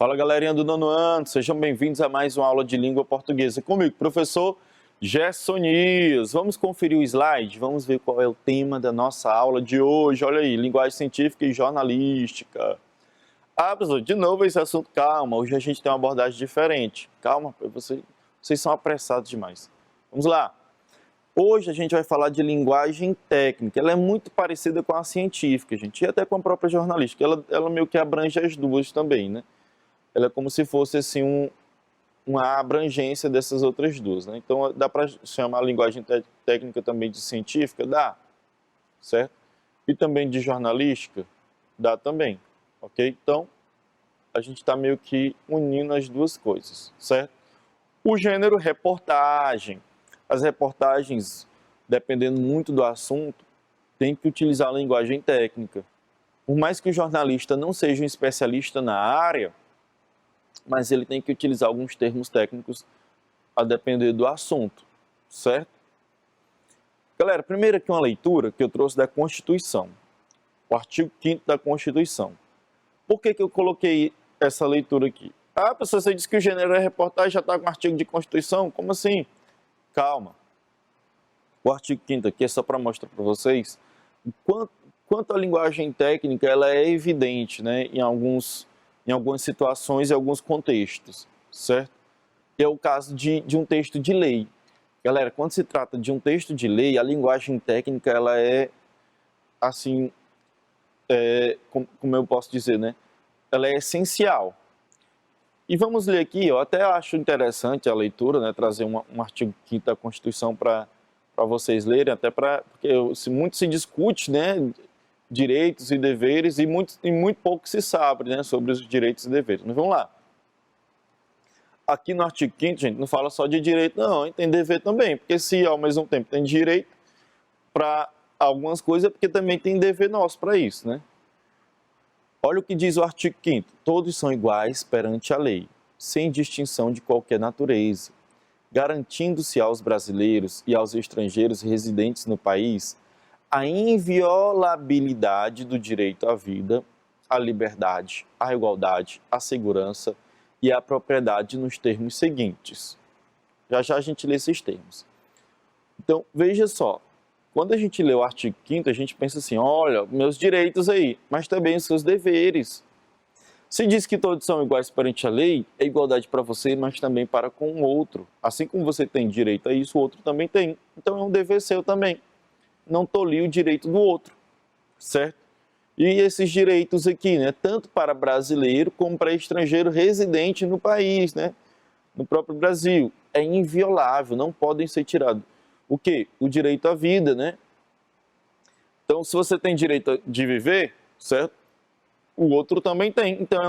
Fala, galerinha do nono ano, sejam bem-vindos a mais uma aula de língua portuguesa comigo, professor Gersonias. Vamos conferir o slide, vamos ver qual é o tema da nossa aula de hoje. Olha aí, linguagem científica e jornalística. Professor, de novo esse assunto, calma, hoje a gente tem uma abordagem diferente. Calma, vocês são apressados demais. Vamos lá. Hoje a gente vai falar de linguagem técnica. Ela é muito parecida com a científica, gente, e até com a própria jornalística. Ela meio que abrange as duas também, né? Ela é como se fosse assim uma abrangência dessas outras duas, né? Então dá para chamar a linguagem técnica também de científica? Dá, certo? E também de jornalística? Dá também, ok? Então a gente está meio que unindo as duas coisas, certo? O gênero reportagem. As reportagens, dependendo muito do assunto, tem que utilizar a linguagem técnica. Por mais que o jornalista não seja um especialista na área, mas ele tem que utilizar alguns termos técnicos a depender do assunto, certo? Galera, primeiro aqui uma leitura que eu trouxe da Constituição, o artigo 5º da Constituição. Por que eu coloquei essa leitura aqui? Professor, você disse que o gênero é reportagem, já está com o artigo de Constituição? Como assim? Calma. O artigo 5º aqui é só para mostrar para vocês quanto a linguagem técnica ela é evidente, né, em algumas situações e alguns contextos, certo? E é o caso de um texto de lei. Galera, quando se trata de um texto de lei, a linguagem técnica ela é, assim, como eu posso dizer, né? Ela é essencial. E vamos ler aqui, eu até acho interessante a leitura, né, trazer um artigo 5º da Constituição para vocês lerem, até porque muito se discute, né, direitos e deveres e muito pouco se sabe, né, sobre os direitos e deveres. Mas vamos lá. Aqui no artigo 5º, gente, não fala só de direito, não, tem dever também, porque se ao mesmo tempo tem direito para algumas coisas, é porque também tem dever nosso para isso, né? Olha o que diz o artigo 5º. Todos são iguais perante a lei, sem distinção de qualquer natureza, garantindo-se aos brasileiros e aos estrangeiros residentes no país a inviolabilidade do direito à vida, à liberdade, à igualdade, à segurança e à propriedade nos termos seguintes. Já já a gente lê esses termos. Então, veja só, quando a gente lê o artigo 5º, a gente pensa assim, olha, meus direitos aí, mas também os seus deveres. Se diz que todos são iguais perante a lei, é igualdade para você, mas também para com o outro. Assim como você tem direito a isso, o outro também tem. Então é um dever seu também. Não tolir o direito do outro, certo? E esses direitos aqui, né, tanto para brasileiro como para estrangeiro residente no país, né, no próprio Brasil, é inviolável, não podem ser tirados. O quê? O direito à vida, né? Então, se você tem direito de viver, certo? O outro também tem. Então,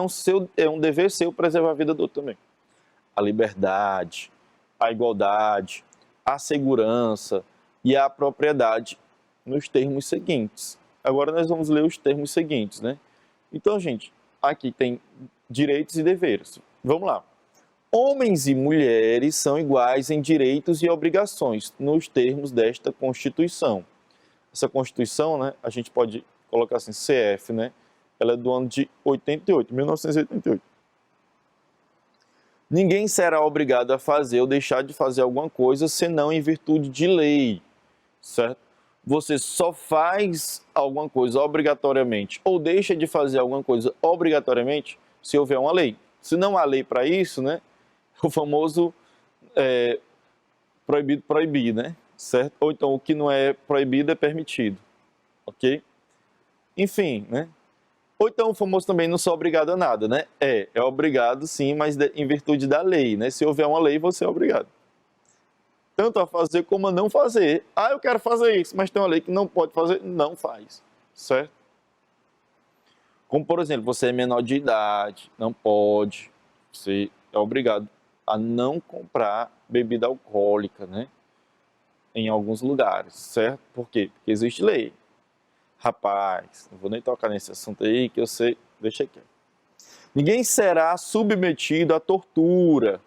é um dever seu preservar a vida do outro também. A liberdade, a igualdade, a segurança e a propriedade nos termos seguintes. Agora nós vamos ler os termos seguintes, né? Então, gente, aqui tem direitos e deveres. Vamos lá. Homens e mulheres são iguais em direitos e obrigações nos termos desta Constituição. Essa Constituição, né, a gente pode colocar assim, CF, né? Ela é do ano de 1988. Ninguém será obrigado a fazer ou deixar de fazer alguma coisa senão em virtude de lei, certo? Você só faz alguma coisa obrigatoriamente ou deixa de fazer alguma coisa obrigatoriamente se houver uma lei. Se não há lei para isso, né? O famoso proibido proibir, né? Certo? Ou então o que não é proibido é permitido, ok? Enfim, né? Ou então o famoso também não sou obrigado a nada, né? É obrigado sim, mas em virtude da lei, né? Se houver uma lei, você é obrigado. Tanto a fazer como a não fazer. Eu quero fazer isso, mas tem uma lei que não pode fazer, não faz, certo? Como, por exemplo, você é menor de idade, não pode, você é obrigado a não comprar bebida alcoólica, né? Em alguns lugares, certo? Por quê? Porque existe lei. Rapaz, não vou nem tocar nesse assunto aí, que eu sei, deixa aqui. Ninguém será submetido à tortura,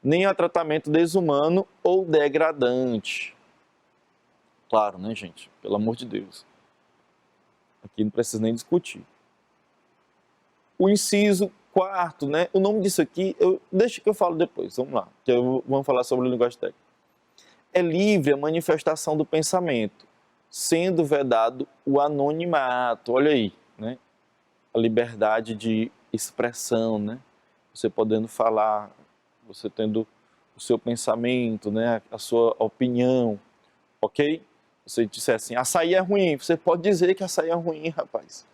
nem a tratamento desumano ou degradante. Claro, né, gente? Pelo amor de Deus. Aqui não precisa nem discutir. O inciso quarto, né, o nome disso aqui, deixa que eu falo depois, vamos lá, vamos falar sobre linguagem técnica. É livre a manifestação do pensamento, sendo vedado o anonimato, olha aí, né, a liberdade de expressão, né, você podendo falar, você tendo o seu pensamento, né, a sua opinião, ok? Você disser assim, açaí é ruim, você pode dizer que açaí é ruim, rapaz.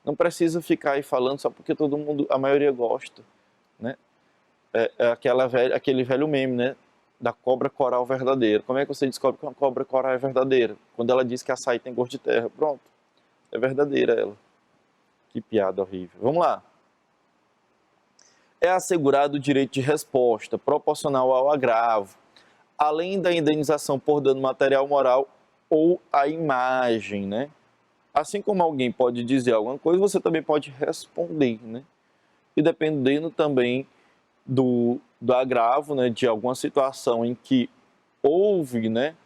Não precisa ficar aí falando só porque todo mundo, a maioria gosta, né? É aquele velho meme, né? Da cobra coral verdadeira. Como é que você descobre que uma cobra coral é verdadeira? Quando ela diz que açaí tem gosto de terra. Pronto, é verdadeira ela. Que piada horrível. Vamos lá. É assegurado o direito de resposta proporcional ao agravo, além da indenização por dano material, moral ou à imagem, né? Assim como alguém pode dizer alguma coisa, você também pode responder, né? E dependendo também do agravo, né, de alguma situação em que houve, né,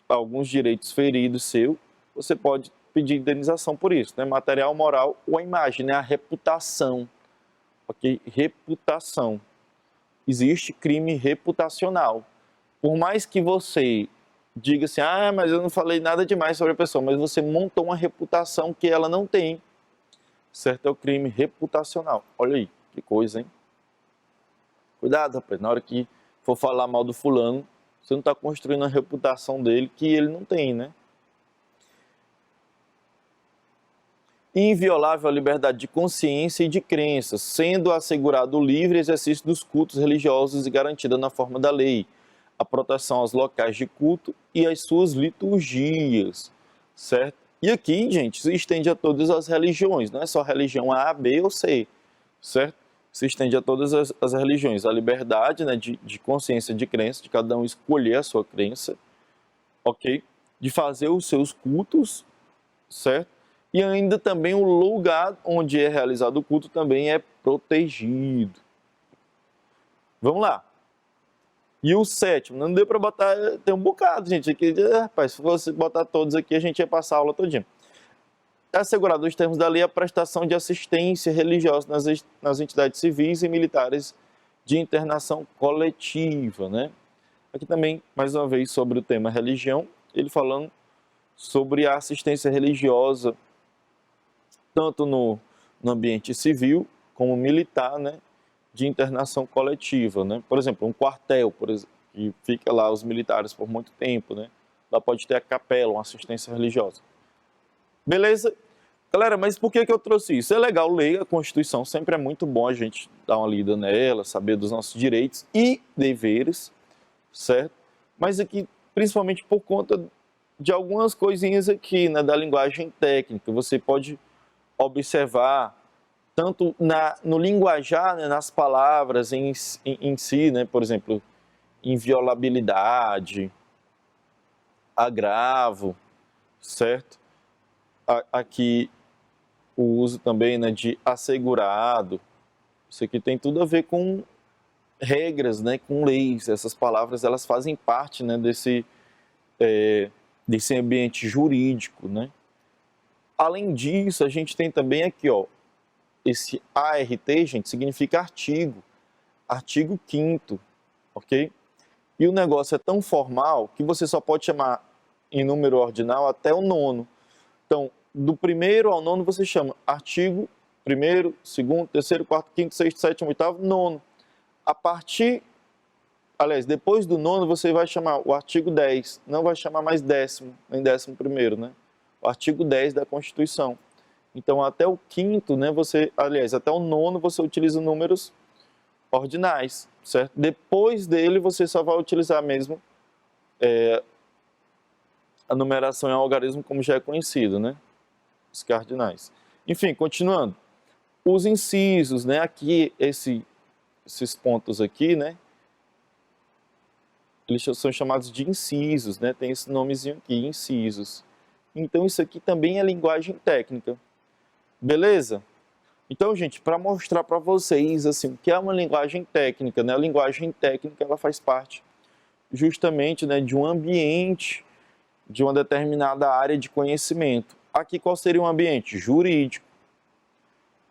alguns direitos feridos seu, você pode pedir indenização por isso, né? Material, moral ou a imagem, né? A reputação, ok? Reputação. Existe crime reputacional. Por mais que você diga assim, ah, mas eu não falei nada demais sobre a pessoa, mas você montou uma reputação que ela não tem, certo? É o crime reputacional. Olha aí, que coisa, hein? Cuidado, rapaz, na hora que for falar mal do fulano, você não está construindo a reputação dele que ele não tem, né? Inviolável a liberdade de consciência e de crença, sendo assegurado o livre exercício dos cultos religiosos e garantida na forma da lei a proteção aos locais de culto e às suas liturgias, certo? E aqui, gente, se estende a todas as religiões, não é só religião A, B ou C, certo? Se estende a todas as religiões, a liberdade, né, de consciência, de crença, de cada um escolher a sua crença, ok? De fazer os seus cultos, certo? E ainda também o lugar onde é realizado o culto também é protegido. Vamos lá. E o sétimo, não deu para botar, tem um bocado, gente, aqui, rapaz, se fosse botar todos aqui, a gente ia passar a aula todinha. É assegurado nos termos da lei a prestação de assistência religiosa nas entidades civis e militares de internação coletiva, né? Aqui também, mais uma vez, sobre o tema religião, ele falando sobre a assistência religiosa, tanto no ambiente civil como militar, né? De internação coletiva, né? Por exemplo, um quartel, por exemplo, que fica lá os militares por muito tempo, né? Lá pode ter a capela, uma assistência religiosa. Beleza? Galera, mas por que eu trouxe isso? É legal ler a Constituição, sempre é muito bom a gente dar uma lida nela, saber dos nossos direitos e deveres, certo? Mas aqui, principalmente por conta de algumas coisinhas aqui, né, da linguagem técnica, você pode observar tanto no linguajar, né, nas palavras em si, né, por exemplo, inviolabilidade, agravo, certo? Aqui o uso também, né, de assegurado, isso aqui tem tudo a ver com regras, né, com leis. Essas palavras elas fazem parte, né, desse ambiente jurídico, né? Além disso, a gente tem também aqui, ó, esse ART, gente, significa artigo 5º, ok? E o negócio é tão formal que você só pode chamar em número ordinal até o 9º. Então, do 1º ao 9º você chama artigo 1º, 2º, 3º, 4º, 5º, 6º, 7º, 8º, 9º. A partir, aliás, depois do 9º você vai chamar o artigo 10, não vai chamar mais 10º, nem 11º, né? O artigo 10 da Constituição. Então, até o 5º, né, até o 9º você utiliza números ordinais, certo? Depois dele você só vai utilizar mesmo a numeração em algarismo como já é conhecido, né? Os cardinais. Enfim, continuando. Os incisos, né? Aqui, esses pontos aqui, né? Eles são chamados de incisos, né? Tem esse nomezinho aqui, incisos. Então, isso aqui também é linguagem técnica. Beleza? Então, gente, para mostrar para vocês, assim, o que é uma linguagem técnica, né? A linguagem técnica, ela faz parte justamente, né, de um ambiente, de uma determinada área de conhecimento. Aqui, qual seria um ambiente? Jurídico.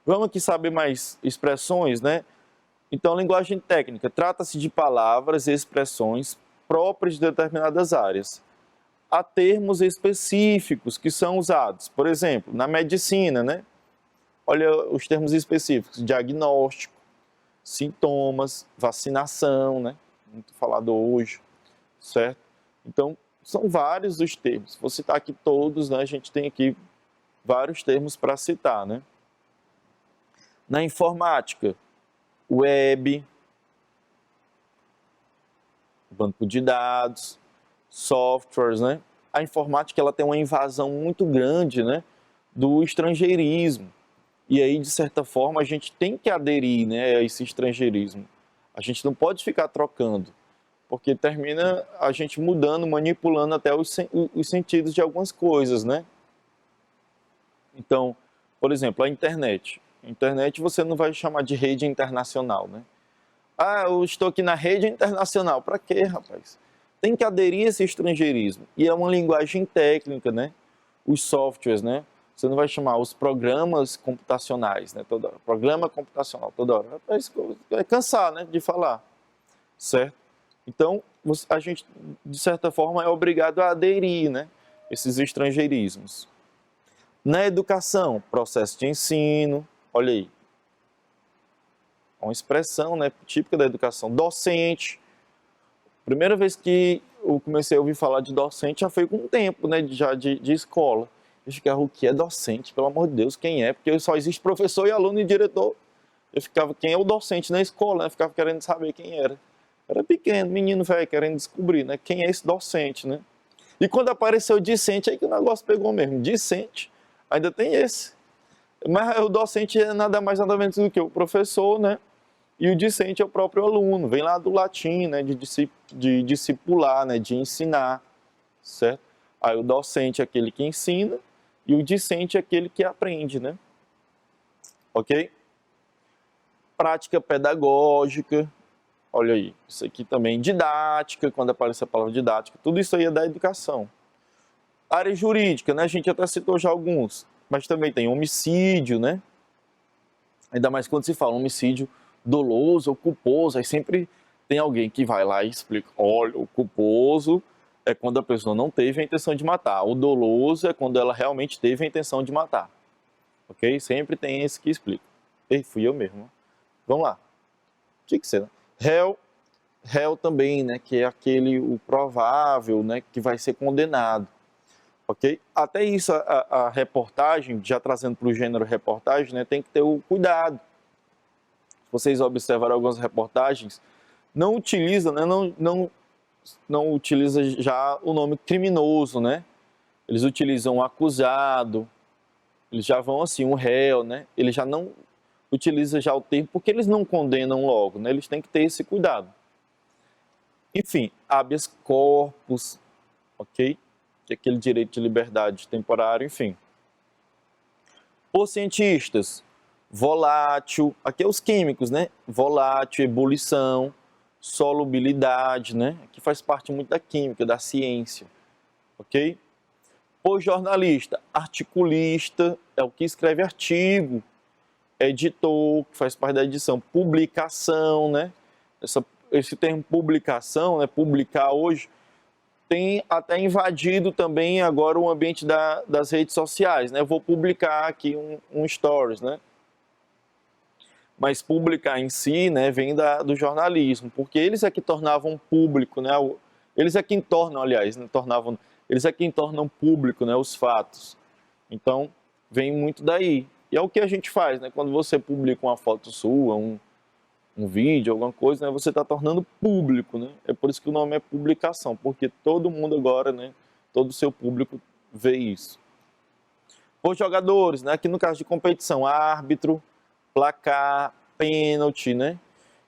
Vamos aqui saber mais expressões, né? Então, linguagem técnica trata-se de palavras e expressões próprias de determinadas áreas. Há termos específicos que são usados, por exemplo, na medicina, né? Olha os termos específicos: diagnóstico, sintomas, vacinação, né? Muito falado hoje, certo? Então, são vários os termos. Vou citar aqui todos, né? A gente tem aqui vários termos para citar, né? Na informática, web, banco de dados, softwares, né? A informática ela tem uma invasão muito grande, né, do estrangeirismo. E aí, de certa forma, a gente tem que aderir, né, a esse estrangeirismo. A gente não pode ficar trocando, porque termina a gente mudando, manipulando até os sentidos de algumas coisas, né? Então, por exemplo, a internet. A internet você não vai chamar de rede internacional, né? Ah, eu estou aqui na rede internacional. Para quê, rapaz? Tem que aderir a esse estrangeirismo. E é uma linguagem técnica, né? Os softwares, né? Você não vai chamar os programas computacionais, né? Toda hora. Programa computacional, toda hora. Vai cansar, né? De falar, certo? Então, a gente, de certa forma, é obrigado a aderir, né? Esses estrangeirismos. Na educação, processo de ensino, olha aí. Uma expressão, né, típica da educação. Docente. Primeira vez que eu comecei a ouvir falar de docente já foi com um tempo, né, já de escola. Eu ficava, o que é docente? Pelo amor de Deus, quem é? Porque só existe professor e aluno e diretor. Eu ficava, quem é o docente na escola? Né? Eu ficava querendo saber quem era. Era pequeno, menino velho, querendo descobrir, né, quem é esse docente, né? E quando apareceu o discente, aí que o negócio pegou mesmo. Discente, ainda tem esse. Mas o docente é nada mais nada menos do que o professor, né? E o discente é o próprio aluno, vem lá do latim, né, de discipular, né, de ensinar, certo? Aí o docente é aquele que ensina e o discente é aquele que aprende, né? Ok? Prática pedagógica, olha aí, isso aqui também, didática, quando aparece a palavra didática, tudo isso aí é da educação. Área jurídica, né, a gente até citou já alguns, mas também tem homicídio, né? Ainda mais quando se fala homicídio doloso ou culposo, aí sempre tem alguém que vai lá e explica, olha, o culposo é quando a pessoa não teve a intenção de matar, o doloso é quando ela realmente teve a intenção de matar, ok? Sempre tem esse que explica. Ei, fui eu mesmo. Vamos lá. Tinha que ser, né? Réu também, né, que é aquele, o provável, né, que vai ser condenado, ok? Até isso, a reportagem, já trazendo para o gênero reportagem, né, tem que ter o cuidado. Vocês observaram algumas reportagens, não utiliza, né, não utiliza já o nome criminoso, né? Eles utilizam o acusado, eles já vão assim, o réu, né? Ele já não utiliza já o termo, porque eles não condenam logo, né? Eles têm que ter esse cuidado. Enfim, habeas corpus, ok? Que é aquele direito de liberdade temporário, enfim. Por cientistas, volátil, aqui é os químicos, né? Volátil, ebulição, solubilidade, né? Que faz parte muito da química, da ciência, ok? Por jornalista, articulista, é o que escreve artigo, editor, que faz parte da edição, publicação, né? Esse termo publicação, né? Publicar hoje, tem até invadido também agora o ambiente das redes sociais, né? Eu vou publicar aqui um stories, né? Mas publicar em si, né, vem do jornalismo, porque eles é que tornavam público, né? Eles é quem tornam, aliás, né, eles é quem tornam público, né, os fatos. Então, vem muito daí. E é o que a gente faz, né? Quando você publica uma foto sua, um vídeo, alguma coisa, né, você está tornando público, né? É por isso que o nome é publicação, porque todo mundo agora, né, todo o seu público vê isso. Por jogadores, né, aqui no caso de competição, árbitro, placar, pênalti, né,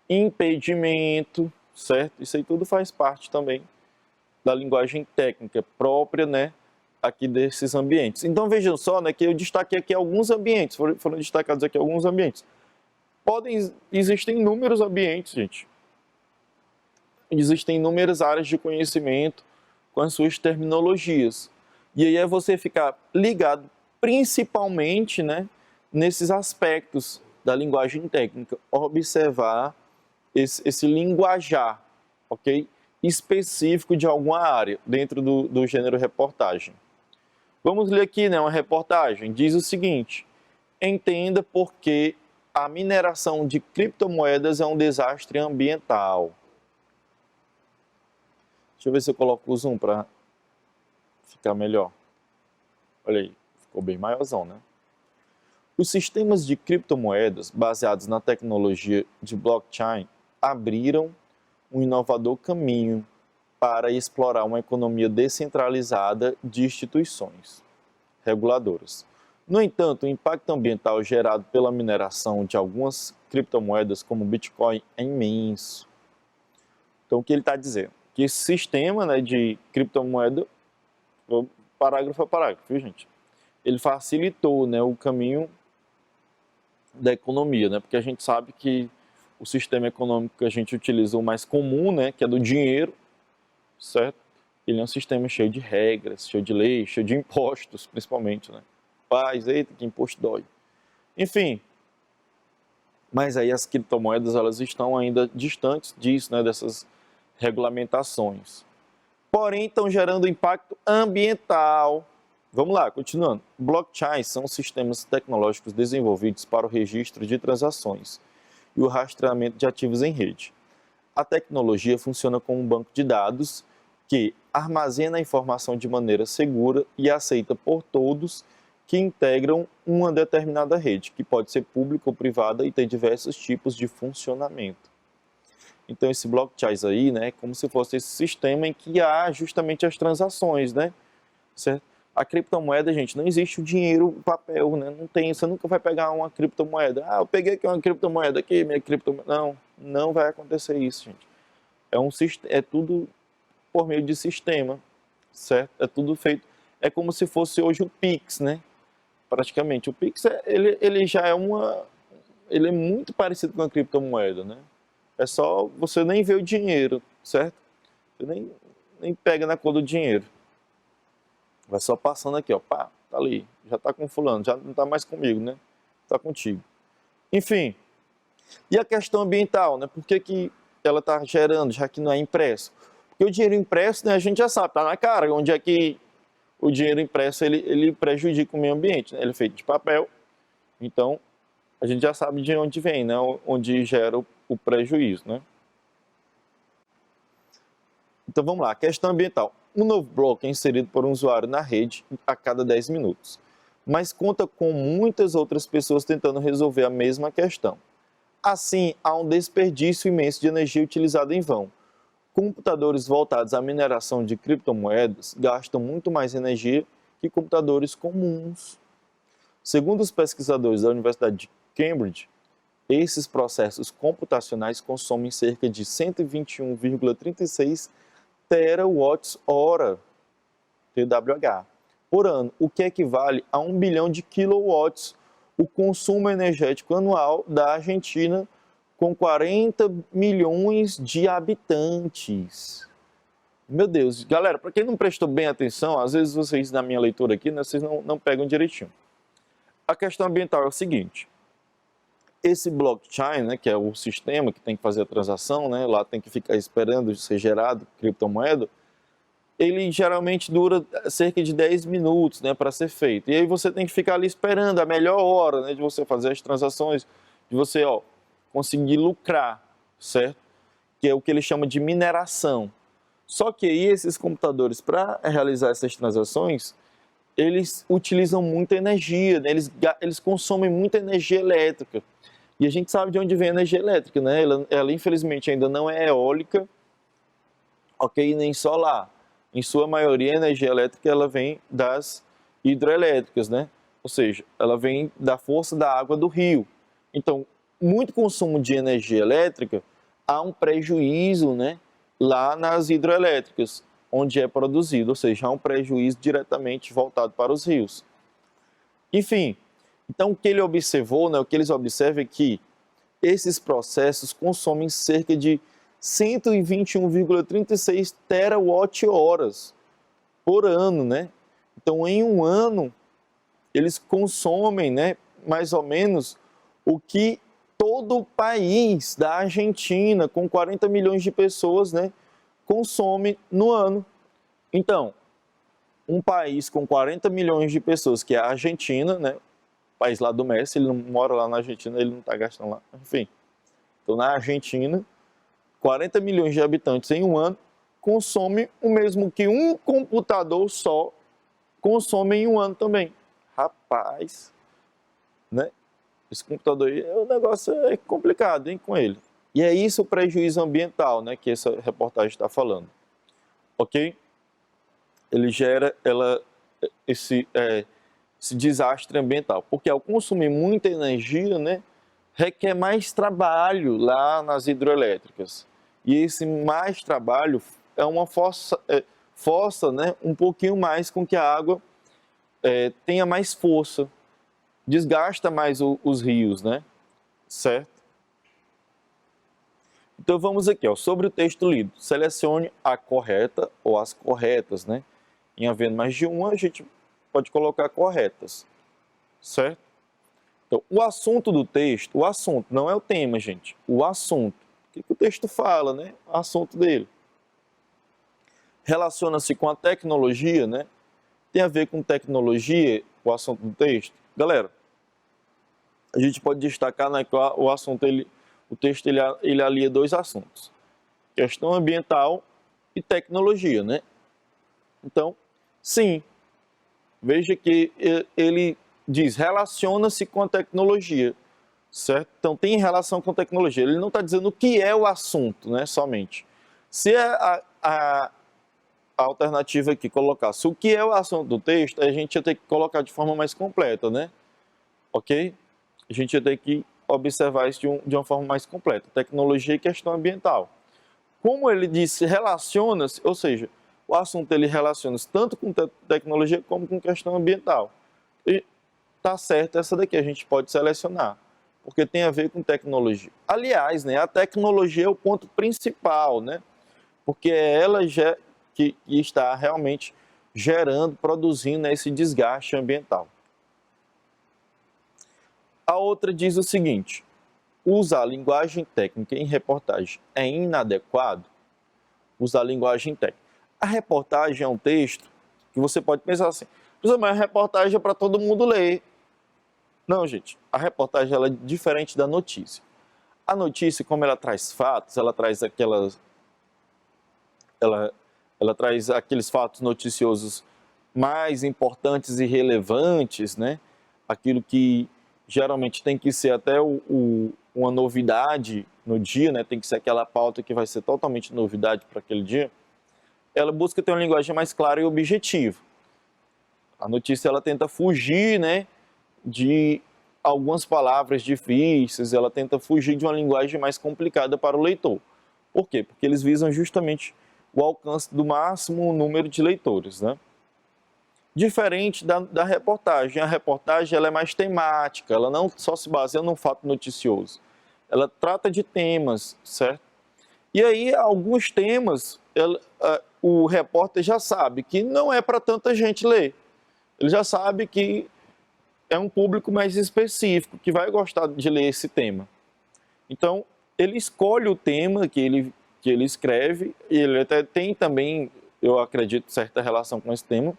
impedimento, certo? Isso aí tudo faz parte também da linguagem técnica própria, né, aqui desses ambientes. Então vejam só, né, que eu destaquei aqui alguns ambientes, foram destacados aqui alguns ambientes. Existem inúmeros ambientes, gente. Existem inúmeras áreas de conhecimento com as suas terminologias. E aí é você ficar ligado principalmente, né, nesses aspectos da linguagem técnica, observar esse linguajar, ok? Específico de alguma área dentro do gênero reportagem. Vamos ler aqui, né, uma reportagem. Diz o seguinte: entenda por que a mineração de criptomoedas é um desastre ambiental. Deixa eu ver se eu coloco o zoom para ficar melhor. Olha aí, ficou bem maiorzão, né? Os sistemas de criptomoedas baseados na tecnologia de blockchain abriram um inovador caminho para explorar uma economia descentralizada de instituições reguladoras. No entanto, o impacto ambiental gerado pela mineração de algumas criptomoedas, como o Bitcoin, é imenso. Então, o que ele está dizendo? Que esse sistema, né, de criptomoeda, parágrafo a parágrafo, viu, gente? Ele facilitou, né, o caminho da economia, né? Porque a gente sabe que o sistema econômico que a gente utiliza, o mais comum, né, que é do dinheiro, certo? Ele é um sistema cheio de regras, cheio de leis, cheio de impostos, principalmente, né? Paz, eita, que imposto dói. Enfim, mas aí as criptomoedas, elas estão ainda distantes disso, né, dessas regulamentações. Porém, estão gerando impacto ambiental. Vamos lá, continuando. Blockchains são sistemas tecnológicos desenvolvidos para o registro de transações e o rastreamento de ativos em rede. A tecnologia funciona como um banco de dados que armazena a informação de maneira segura e aceita por todos que integram uma determinada rede, que pode ser pública ou privada e tem diversos tipos de funcionamento. Então, esse blockchain aí, né, é como se fosse esse sistema em que há justamente as transações, né, certo? A criptomoeda, gente, não existe o dinheiro, o papel, né, não tem, você nunca vai pegar uma criptomoeda. Ah, eu peguei aqui uma criptomoeda aqui, minha criptomoeda. Não, não vai acontecer isso, gente. É tudo por meio de sistema, certo? É tudo feito, é como se fosse hoje o Pix, né? Praticamente, o Pix, ele já é ele é muito parecido com a criptomoeda, né? É só, você nem vê o dinheiro, certo? Você nem pega na cor do dinheiro. Vai só passando aqui, ó, pá, tá ali, já tá com fulano, já não tá mais comigo, né? Tá contigo. Enfim, e a questão ambiental, né? Por que ela tá gerando, já que não é impresso? Porque o dinheiro impresso, né, a gente já sabe, tá na cara, onde é que o dinheiro impresso, ele prejudica o meio ambiente, né? Ele é feito de papel, então a gente já sabe de onde vem, né? Onde gera o prejuízo, né? Então vamos lá, questão ambiental. Um novo bloco é inserido por um usuário na rede a cada 10 minutos, mas conta com muitas outras pessoas tentando resolver a mesma questão. Assim, há um desperdício imenso de energia utilizada em vão. Computadores voltados à mineração de criptomoedas gastam muito mais energia que computadores comuns. Segundo os pesquisadores da Universidade de Cambridge, esses processos computacionais consomem cerca de 121,36 terawatts-hora, TWh, por ano, o que equivale a 1 bilhão de quilowatts, o consumo energético anual da Argentina, com 40 milhões de habitantes. Meu Deus, galera, para quem não prestou bem atenção, às vezes vocês na minha leitura aqui, né, vocês não pegam direitinho. A questão ambiental é o seguinte: esse blockchain, né, que é o sistema que tem que fazer a transação, né, lá tem que ficar esperando ser gerado criptomoeda, ele geralmente dura cerca de 10 minutos, né, para ser feito. E aí você tem que ficar ali esperando a melhor hora, né, de você fazer as transações, de você, ó, conseguir lucrar, certo? Que é o que ele chama de mineração. Só que aí esses computadores, para realizar essas transações, eles utilizam muita energia, né? Eles consomem muita energia elétrica. E a gente sabe de onde vem a energia elétrica, né? Ela infelizmente ainda não é eólica, ok? Nem solar. Em sua maioria, a energia elétrica ela vem das hidrelétricas, né? Ou seja, ela vem da força da água do rio. Então, muito consumo de energia elétrica, há um prejuízo, né, lá nas hidrelétricas, onde é produzido, ou seja, há um prejuízo diretamente voltado para os rios. Enfim, então o que ele observou, né, o que eles observam é que esses processos consomem cerca de 121,36 terawatt-horas por ano, né? Então, em um ano, eles consomem, né, mais ou menos o que todo o país da Argentina, com 40 milhões de pessoas, né, consome no ano. Então, um país com 40 milhões de pessoas, que é a Argentina, né, país lá do Messi, ele não mora lá na Argentina, ele não está gastando lá, enfim. Então, na Argentina, 40 milhões de habitantes em um ano consome o mesmo que um computador só consome em um ano também. Rapaz, né? Esse computador aí, o negócio é complicado, hein, com ele. E é isso o prejuízo ambiental, né, que essa reportagem está falando. Ok? Ele gera esse desastre ambiental. Porque ao consumir muita energia, né, requer mais trabalho lá nas hidroelétricas. E esse mais trabalho é uma força, né, um pouquinho mais com que a água tenha mais força, desgasta mais os rios, né? Certo? Então vamos aqui, ó, sobre o texto lido. Selecione a correta ou as corretas, né? Em havendo mais de uma, a gente pode colocar corretas, certo? Então, o assunto do texto, o assunto, não é o tema, gente, o assunto. O que o texto fala, né? O assunto dele. Relaciona-se com a tecnologia, né? Tem a ver com tecnologia, o assunto do texto. Galera, a gente pode destacar, né, que o assunto, o texto ele alia dois assuntos. Questão ambiental e tecnologia, né? Então, sim, veja que ele diz, relaciona-se com a tecnologia, certo? Então, tem relação com a tecnologia. Ele não está dizendo o que é o assunto, né, somente. Se a alternativa aqui colocasse o que é o assunto do texto, a gente ia ter que colocar de forma mais completa, né? Ok? A gente ia ter que observar isso de uma forma mais completa. Tecnologia e questão ambiental. Como ele disse, relaciona-se, ou seja, o assunto ele relaciona-se tanto com tecnologia como com questão ambiental. E tá certo, essa daqui a gente pode selecionar, porque tem a ver com tecnologia. Aliás, né, a tecnologia é o ponto principal, né? Porque é ela que está realmente gerando, produzindo esse desgaste ambiental. A outra diz o seguinte: usar linguagem técnica em reportagem é inadequado? Usar linguagem técnica. A reportagem é um texto que você pode pensar assim, mas a reportagem é para todo mundo ler. Não, gente, a reportagem ela é diferente da notícia. A notícia, como ela traz fatos, ela traz ela traz aqueles fatos noticiosos mais importantes e relevantes, né? Aquilo que geralmente tem que ser até uma novidade no dia, né? Tem que ser aquela pauta que vai ser totalmente novidade para aquele dia. Ela busca ter uma linguagem mais clara e objetiva. A notícia ela tenta fugir, né, de algumas palavras difíceis, ela tenta fugir de uma linguagem mais complicada para o leitor. Por quê? Porque eles visam justamente o alcance do máximo número de leitores, né? Diferente da reportagem. A reportagem ela é mais temática, ela não só se baseia num fato noticioso. Ela trata de temas, certo? E aí, alguns temas, o repórter já sabe que não é para tanta gente ler. Ele já sabe que é um público mais específico, que vai gostar de ler esse tema. Então, ele escolhe o tema que ele escreve, e ele até tem também, eu acredito, certa relação com esse tema.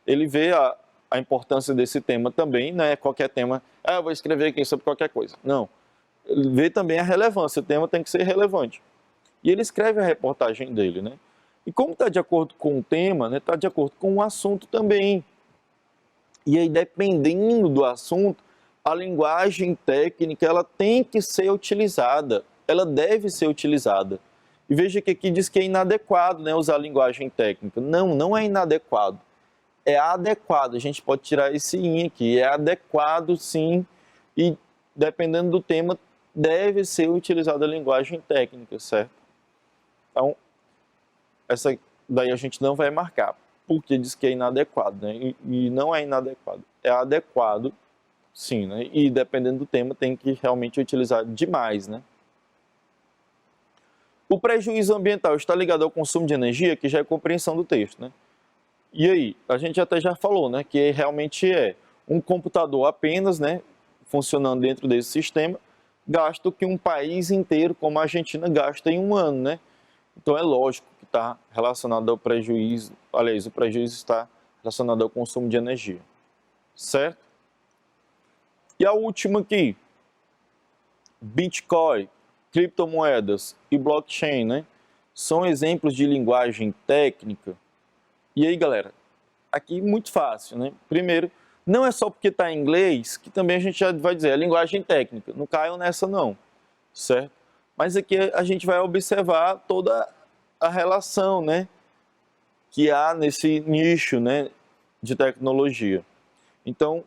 Ele vê a importância desse tema também, não é qualquer tema, eu vou escrever aqui sobre qualquer coisa. Não, ele vê também a relevância, o tema tem que ser relevante. E ele escreve a reportagem dele, né? E como está de acordo com o tema, né, está de acordo com o assunto também. E aí, dependendo do assunto, a linguagem técnica ela tem que ser utilizada, ela deve ser utilizada. E veja que aqui diz que é inadequado, né, usar a linguagem técnica. Não, não é inadequado. É adequado. A gente pode tirar esse "in" aqui. É adequado, sim. E dependendo do tema, deve ser utilizada a linguagem técnica, certo? Então, essa daí a gente não vai marcar, porque diz que é inadequado, né? E não é inadequado. É adequado, sim, né? E dependendo do tema, tem que realmente utilizar demais, né? O prejuízo ambiental está ligado ao consumo de energia, que já é compreensão do texto, né? E aí, a gente até já falou, né, que realmente é um computador apenas, né, funcionando dentro desse sistema, gasta o que um país inteiro, como a Argentina, gasta em um ano, né? Então é lógico que está relacionado ao prejuízo, aliás, o prejuízo está relacionado ao consumo de energia, certo? E a última aqui, Bitcoin, criptomoedas e blockchain, né? São exemplos de linguagem técnica. E aí, galera, aqui muito fácil, né? Primeiro, não é só porque está em inglês que também a gente já vai dizer, é linguagem técnica. Não caiam nessa não, certo? Mas aqui a gente vai observar toda a relação, né, que há nesse nicho, né, de tecnologia. Então,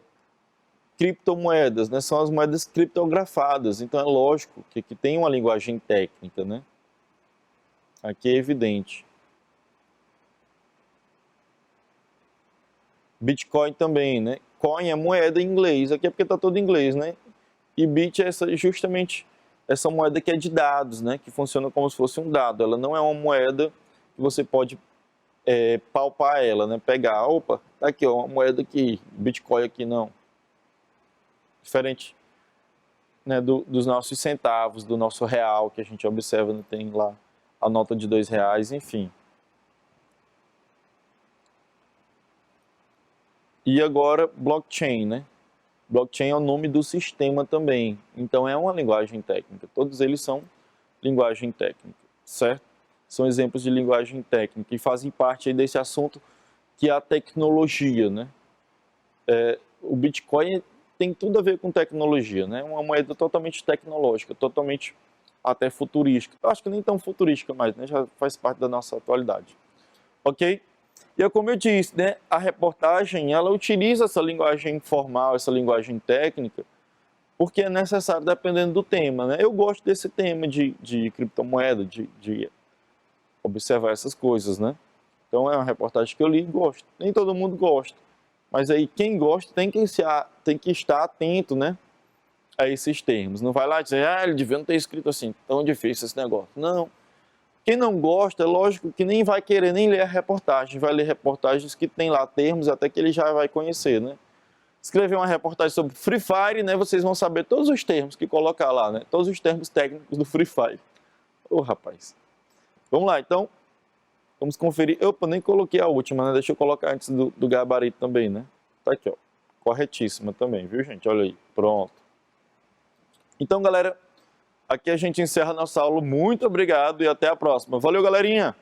criptomoedas, né, são as moedas criptografadas. Então, é lógico que aqui tem uma linguagem técnica, né? Aqui é evidente. Bitcoin também, né? Coin é moeda em inglês, aqui é porque está todo em inglês, né? E bit é justamente essa moeda que é de dados, né? Que funciona como se fosse um dado. Ela não é uma moeda que você pode palpar ela, né? Pegar, opa, tá aqui, ó, uma moeda aqui, Bitcoin aqui não. Diferente, né, dos nossos centavos, do nosso real, que a gente observa, né? Tem lá a nota de R$2, enfim. E agora, blockchain, né? Blockchain é o nome do sistema também, então é uma linguagem técnica. Todos eles são linguagem técnica, certo? São exemplos de linguagem técnica e fazem parte aí desse assunto que é a tecnologia, né? O Bitcoin tem tudo a ver com tecnologia, né? Uma moeda totalmente tecnológica, totalmente até futurística. Eu acho que nem tão futurística mais, né? Já faz parte da nossa atualidade. Ok? E como eu disse, né, a reportagem ela utiliza essa linguagem formal, essa linguagem técnica, porque é necessário dependendo do tema. Né? Eu gosto desse tema de criptomoeda, de observar essas coisas. Né? Então é uma reportagem que eu li e gosto. Nem todo mundo gosta, mas aí quem gosta tem que estar atento, né, a esses termos. Não vai lá dizer, ele devia não ter escrito assim, tão difícil esse negócio. Não. Quem não gosta, é lógico que nem vai querer nem ler a reportagem, vai ler reportagens que tem lá termos até que ele já vai conhecer, né? Escrever uma reportagem sobre Free Fire, né? Vocês vão saber todos os termos que colocar lá, né? Todos os termos técnicos do Free Fire. Ô, rapaz. Vamos lá, então. Vamos conferir. Opa, nem coloquei a última, né? Deixa eu colocar antes do gabarito também, né? Tá aqui, ó. Corretíssima também, viu, gente? Olha aí. Pronto. Então, galera, aqui a gente encerra nossa aula. Muito obrigado e até a próxima. Valeu, galerinha!